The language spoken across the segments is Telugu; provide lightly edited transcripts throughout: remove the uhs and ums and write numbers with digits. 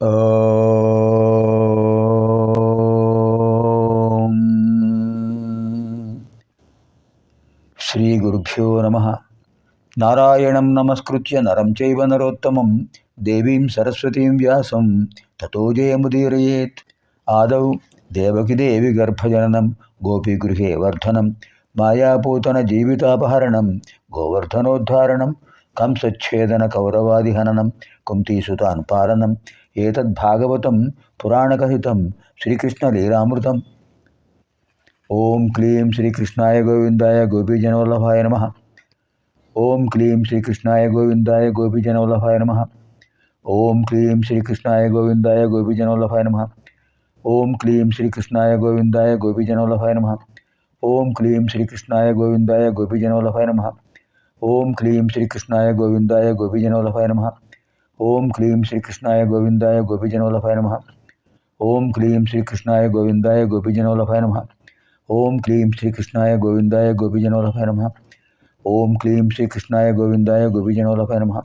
ఓం శ్రీ గురుభ్యో నమః. నారాయణం నమస్కృత్య నరం చైవ నరోత్తమం దేవీం సరస్వతీం వ్యాసం తతో జయముదీరయేత్. ఆదౌ దేవకిదేవి గర్భజననం గోపీగృహే వర్ధనం మాయాపూతన జీవితాపహరణం గోవర్ధనోద్ధారణం కంసచ్ఛేదన కౌరవాదిహననం కుంతీసుతాన్ పాలనం ఏతద్భాగవతం పురాణకథితం శ్రీకృష్ణలీలామృతం. ఓం క్లీం శ్రీకృష్ణాయ గోవిందాయ గోపీజనవల్లభాయ నమః. ఓం క్లీం శ్రీకృష్ణాయ గోవిందాయ గోపీజనవల్లభాయ నమః. ఓం క్లీం శ్రీకృష్ణాయ గోవిందాయ గోపీజనవల్లభాయ నమః. ఓం క్లీం శ్రీకృష్ణాయ గోవిందాయ గోపీజనవల్లభాయ నమః. ఓం క్లీం శ్రీకృష్ణాయ గోవిందాయ గోపీజనవల్లభాయ నమః. ఓం క్లీం శ్రీకృష్ణాయ గోవిందాయ గోపీజనవల్లభాయ నమః. ఓం క్లీం శ్రీకృష్ణాయ గోవిందాయ గోపీజనవల్లభాయ నమః. ఓం క్లీం శ్రీకృష్ణాయ గోవిందాయ గోపీజనవల్లభాయ నమః. ఓం క్లీం శ్రీకృష్ణాయ గోవిందాయ గోపీజనవల్లభాయ నమః. ఓం క్లీం శ్రీకృష్ణాయ గోవిందాయ గోపీజనవల్లభాయ నమః.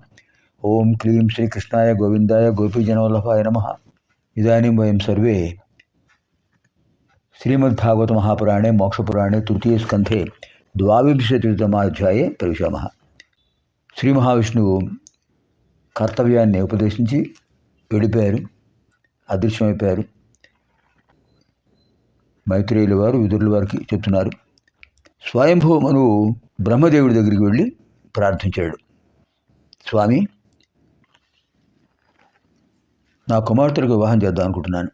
ఓం క్లీం శ్రీకృష్ణాయ గోవిందాయ గోపీజనవల్లభాయ నమః. ఇదాनीं वयं सर्वे श्रीमद्भागवतमहापुराणे मोक्षपुराणे तृतीयस्कन्धे द्वाविंशतितमाध्याये प्रविशामः. శ్రీ మహావిష్ణువు కర్తవ్యాన్ని ఉపదేశించి వెళ్ళిపోయారు, అదృశ్యమైపోయారు. మైత్రేయుల వారు విదురుల వారికి చెప్తున్నారు. స్వయంభూ మనువు బ్రహ్మదేవుడి దగ్గరికి వెళ్ళి ప్రార్థించాడు. స్వామి, నా కుమార్తెలకు వివాహం చేద్దాం అనుకుంటున్నాను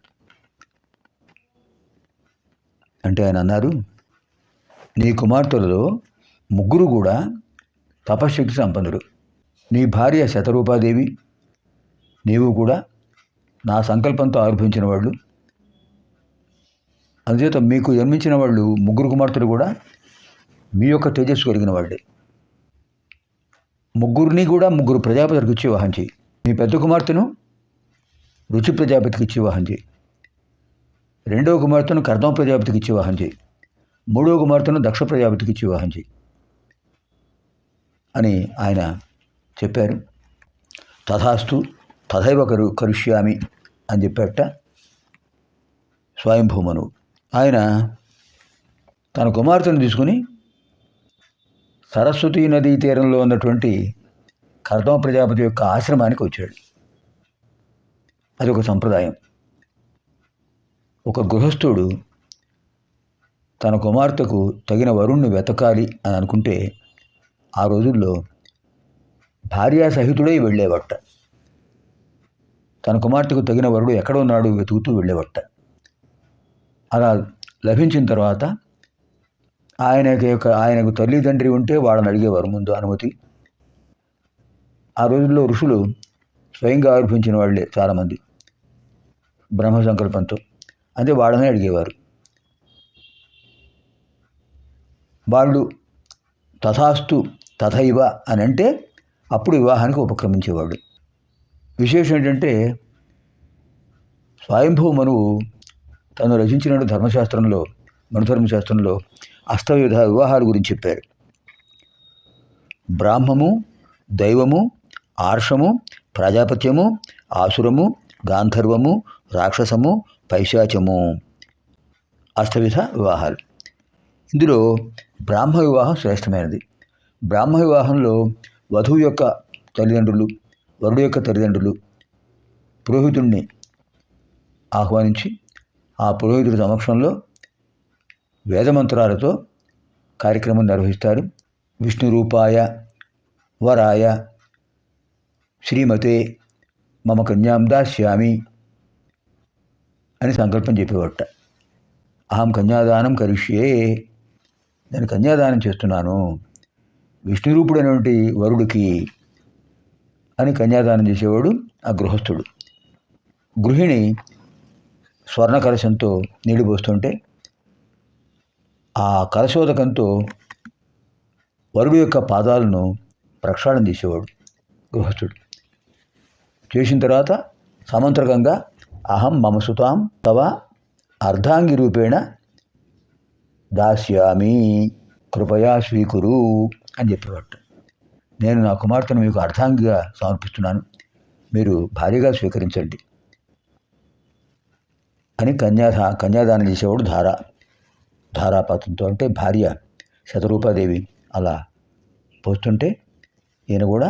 అంటే ఆయన అన్నారు, నీ కుమార్తెలలో ముగ్గురు కూడా తపశ్శక్తి సంపన్నుడు. నీ భార్య శతరూపాదేవి, నీవు కూడా నా సంకల్పంతో ఆవిర్భవించిన వాళ్ళు. అందుచేత మీకు జన్మించిన వాళ్ళు ముగ్గురు కుమార్తెలు కూడా మీ యొక్క తేజస్సు కలిగిన వాళ్ళే. ముగ్గురిని కూడా ముగ్గురు ప్రజాపతికి ఇచ్చి వివాహం చేయి. మీ పెద్ద కుమార్తెను రుచి ప్రజాపతికి ఇచ్చి వివాహం చేయి. రెండవ కుమార్తెను కర్దమ ప్రజాపతికి ఇచ్చి వివాహం చేయి. మూడవ కుమార్తెను దక్ష ప్రజాపతికి ఇచ్చి వివాహం చేయి అని ఆయన చెప్పారు. తథాస్తు తథైవ కరిష్యామి అని చెప్పాట స్వయంభూమను. ఆయన తన కుమార్తెను తీసుకుని సరస్వతీ నదీ తీరంలో ఉన్నటువంటి కర్దమ ప్రజాపతి యొక్క ఆశ్రమానికి వచ్చాడు. అది ఒక సంప్రదాయం. ఒక గృహస్థుడు తన కుమార్తెకు తగిన వరుణ్ణి వెతకాలి అని అనుకుంటే ఆ రోజుల్లో భార్యా సహితుడై వెళ్ళేవట. తన కుమార్తెకు తగిన వరుడు ఎక్కడ ఉన్నాడు వెతుకుతూ వెళ్ళేవట. అలా లభించిన తర్వాత ఆయనకు తల్లిదండ్రి ఉంటే వాళ్ళని అడిగేవారు ముందు అనుమతి. ఆ రోజుల్లో ఋషులు స్వయంగా ఆవిర్భించిన వాళ్ళే చాలామంది బ్రహ్మ సంకల్పంతో, అంటే వాళ్ళనే అడిగేవారు. వాళ్ళు తథాస్తు తథైవ అని అంటే అప్పుడు వివాహానికి ఉపక్రమించేవాడు. విశేషం ఏంటంటే స్వయంభూ మనువు తను రచించిన ధర్మశాస్త్రంలో, మనుధర్మశాస్త్రంలో అష్టవిధ వివాహాల గురించి చెప్పారు. బ్రాహ్మము, దైవము, ఆర్షము, ప్రజాపత్యము, ఆసురము, గాంధర్వము, రాక్షసము, పైశాచము, అష్టవిధ వివాహాలు. ఇందులో బ్రాహ్మ వివాహం శ్రేష్టమైనది. బ్రాహ్మ వివాహంలో వధువు యొక్క తల్లిదండ్రులు, వరుడు యొక్క తల్లిదండ్రులు పురోహితుడిని ఆహ్వానించి ఆ పురోహితుడి సమక్షంలో వేదమంత్రాలతో కార్యక్రమం నిర్వహిస్తారు. విష్ణు రూపాయ వరాయ శ్రీమతే మమ కన్యాం దాస్యామి అని సంకల్పం చెప్పేవాట. అహం కన్యాదానం కరిష్యే, నేను కన్యాదానం చేస్తున్నాను విష్ణురూపుడైనటువంటి వరుడికి అని కన్యాదానం చేసేవాడు ఆ గృహస్థుడు. గృహిణి స్వర్ణ కలశంతో నీళ్లు పోస్తుంటే ఆ కలశోదకంతో వరుడు యొక్క పాదాలను ప్రక్షాళన చేసేవాడు గృహస్థుడు. చేసిన తర్వాత సమంత్రకంగా అహం మమ సుతాం తవ అర్ధాంగి రూపేణ దాస్యామి కృపయా స్వీకురు అని చెప్పేవాడు. నేను నా కుమార్తెను మీకు అర్ధాంగిగా సమర్పిస్తున్నాను, మీరు భార్యగా స్వీకరించండి అని కన్యాదానం చేసేవాడు ధారాపాతంతో, అంటే భార్య శతరూపాదేవి అలా పోస్తుంటే ఈయన కూడా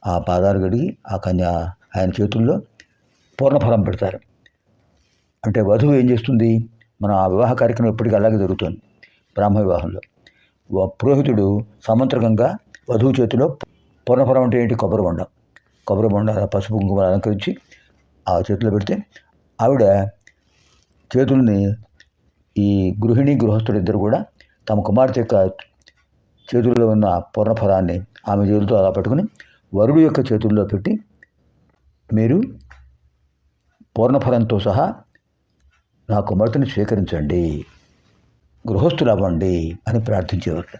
ఆ పాదాలు గడిగి ఆయన చేతుల్లో పూర్ణఫలం పెడతారు. అంటే వధువు ఏం చేస్తుంది, మన ఆ వివాహ కార్యక్రమం ఎప్పటికీ అలాగే జరుగుతుంది. బ్రాహ్మ వివాహంలో పురోహితుడు సమంత్రకంగా వధువు చేతిలో పూర్ణఫలం అంటే ఏంటి, కొబ్బరి బొండ పసుపు కుంకుమ అలంకరించి ఆ చేతిలో పెడితే ఆవిడ చేతుల్ని ఈ గృహస్థుడు ఇద్దరు కూడా తమ కుమార్తె యొక్క చేతుల్లో ఉన్న పూర్ణఫలాన్ని ఆమె చేతులతో అలా పట్టుకుని వరుడు యొక్క చేతుల్లో పెట్టి, మీరు పూర్ణఫలంతో సహా నా కుమార్తెని స్వీకరించండి, గృహస్థులు అవ్వండి అని ప్రార్థించేవారు.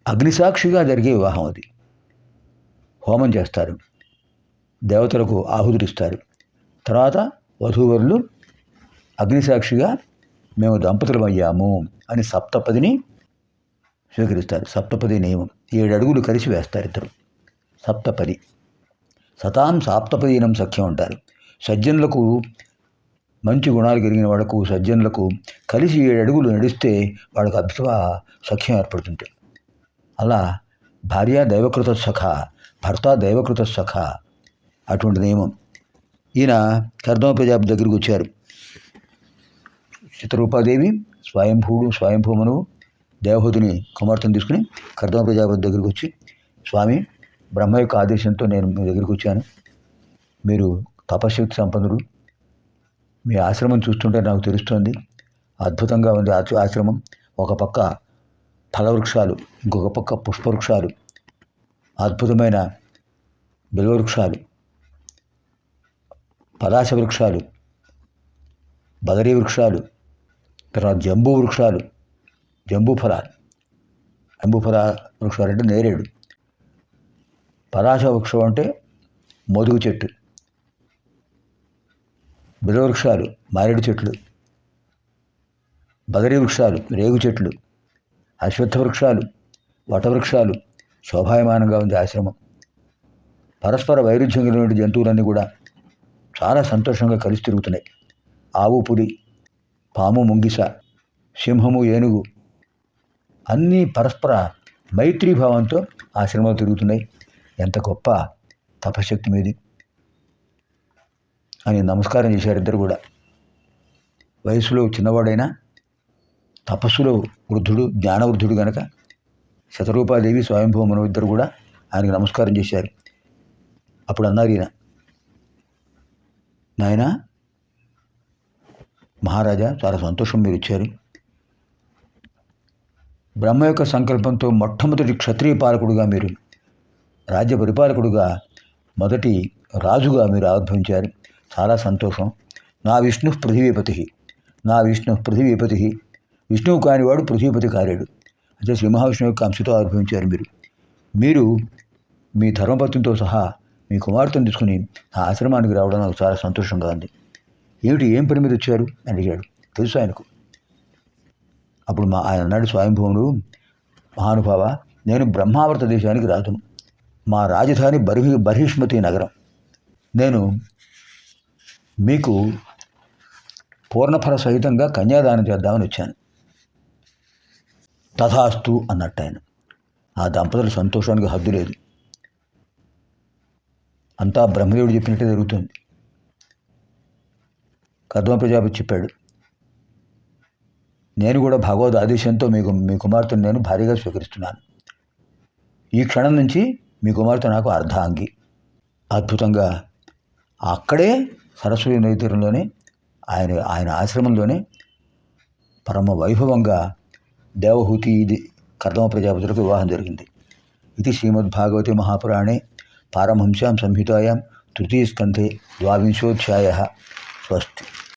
అగ్నిసాక్షిగా జరిగే వివాహం అది. హోమం చేస్తారు, దేవతలకు ఆహుతులిస్తారు. తర్వాత వధూవరులు అగ్నిసాక్షిగా మేము దంపతులమయ్యాము అని సప్తపదిని స్వీకరిస్తారు. సప్తపది నియమం 7 అడుగులు కలిసి వేస్తారు ఇద్దరు. సప్తపది సతాం సాప్తపదీనం సఖ్యం అంటారు. సజ్జనులకు, మంచి గుణాలు కలిగిన వాళ్ళకు, సజ్జనులకు కలిసి 7 అడుగులు నడిస్తే వాళ్ళకు అద్భుత సఖ్యం ఏర్పడుతుంటాయి. అలా భార్య దైవకృత సఖ, భర్త దైవకృత సఖ, అటువంటి నియమం. ఈయన కర్దమ ప్రజాపతి దగ్గరికి వచ్చారు. శతరూపాదేవి స్వయంభూమనువు దేవహూతిని కుమార్తెను తీసుకుని కర్దమ ప్రజాపతి దగ్గరికి వచ్చి, స్వామి, బ్రహ్మ యొక్క ఆదేశంతో నేను మీ దగ్గరికి వచ్చాను. మీరు తపశక్తి సంపన్నుడు. మీ ఆశ్రమం చూస్తుంటే నాకు తెలుస్తోంది, అద్భుతంగా ఉంది ఆశ్రమం. ఒక పక్క ఫలవృక్షాలు, ఇంకొక పక్క పుష్పవృక్షాలు, అద్భుతమైన బిల్వవృక్షాలు, పలాశ వృక్షాలు, బదరీ వృక్షాలు, తర్వాత జంబూ వృక్షాలు, జంబూఫల వృక్షాలు అంటే నేరేడు, పలాశ వృక్షం అంటే మోదుగు చెట్టు, బిల్వవృక్షాలు మారేడు చెట్లు, బదరీ వృక్షాలు రేగు చెట్లు, అశ్వత్థ వృక్షాలు, వటవృక్షాలు, శోభాయమానంగా ఉంది ఆశ్రమం. పరస్పర వైరుధ్యం కలిగిన జంతువులన్నీ కూడా చాలా సంతోషంగా కలిసి తిరుగుతున్నాయి. ఆవు, పులి, పాము, ముంగిస, సింహము, ఏనుగు అన్నీ పరస్పర మైత్రీభావంతో ఆశ్రమంలో తిరుగుతున్నాయి. ఎంత గొప్ప తపశక్తి మీది అని నమస్కారం చేశారు ఇద్దరు కూడా. వయసులో చిన్నవాడైనా తపస్సులో వృద్ధుడు, జ్ఞానవృద్ధుడు గనక శతరూపాదేవి స్వయంభూమను ఇద్దరు కూడా ఆయనకు నమస్కారం చేశారు. అప్పుడు అన్నారు ఈయన, నాయన మహారాజా, చాలా సంతోషం మీరు ఇచ్చారు. బ్రహ్మ యొక్క సంకల్పంతో మొట్టమొదటి క్షత్రియ పాలకుడుగా, మీరు రాజ్య పరిపాలకుడుగా, మొదటి రాజుగా మీరు ఆవిర్భవించారు. చాలా సంతోషం. నా విష్ణు పృథివీపతి, విష్ణువు కానివాడు పృథ్వీపతి కాలేడు. అంటే శ్రీ మహావిష్ణువు యొక్క అంశతో ఆవిర్భవించారు మీరు మీ ధర్మపత్నితో సహా మీ కుమార్తెను తీసుకుని ఆ ఆశ్రమానికి రావడం నాకు చాలా సంతోషంగా ఉంది. ఏం పని మీద వచ్చారు అని అడిగాడు. తెలుసు ఆయనకు. అప్పుడు ఆయన అన్నాడు, స్వయంభూముడు, మహానుభావ, నేను బ్రహ్మావర్త దేశానికి రాజును. మా రాజధాని బర్హిష్మతి నగరం. నేను మీకు పూర్ణఫల సహితంగా కన్యాదానం చేద్దామని వచ్చాను. తథాస్తు అన్నట్టు ఆయన. ఆ దంపతుల సంతోషానికి హద్దు లేదు. అంతా బ్రహ్మదేవుడు చెప్పినట్టే జరుగుతుంది. కర్దమ ప్రజాపతి చెప్పాడు, నేను కూడా భగవద్ ఆదేశంతో మీ కుమార్తెను నేను భారీగా స్వీకరిస్తున్నాను. ఈ క్షణం నుంచి మీ కుమార్తె నాకు అర్ధాంగి. అద్భుతంగా అక్కడే సరస్వతి నది తీరంలోనే ఆయన ఆశ్రమంలోనే పరమ వైభవంగా దేవహూతి కర్దమ ప్రజాపతులకు వివాహం జరిగింది. ఇది శ్రీమద్భాగవతే మహాపురాణే పారమహంస్యాం సంహితాయాం తృతీయ స్కంధే 12వ అధ్యాయः. స్వస్తి.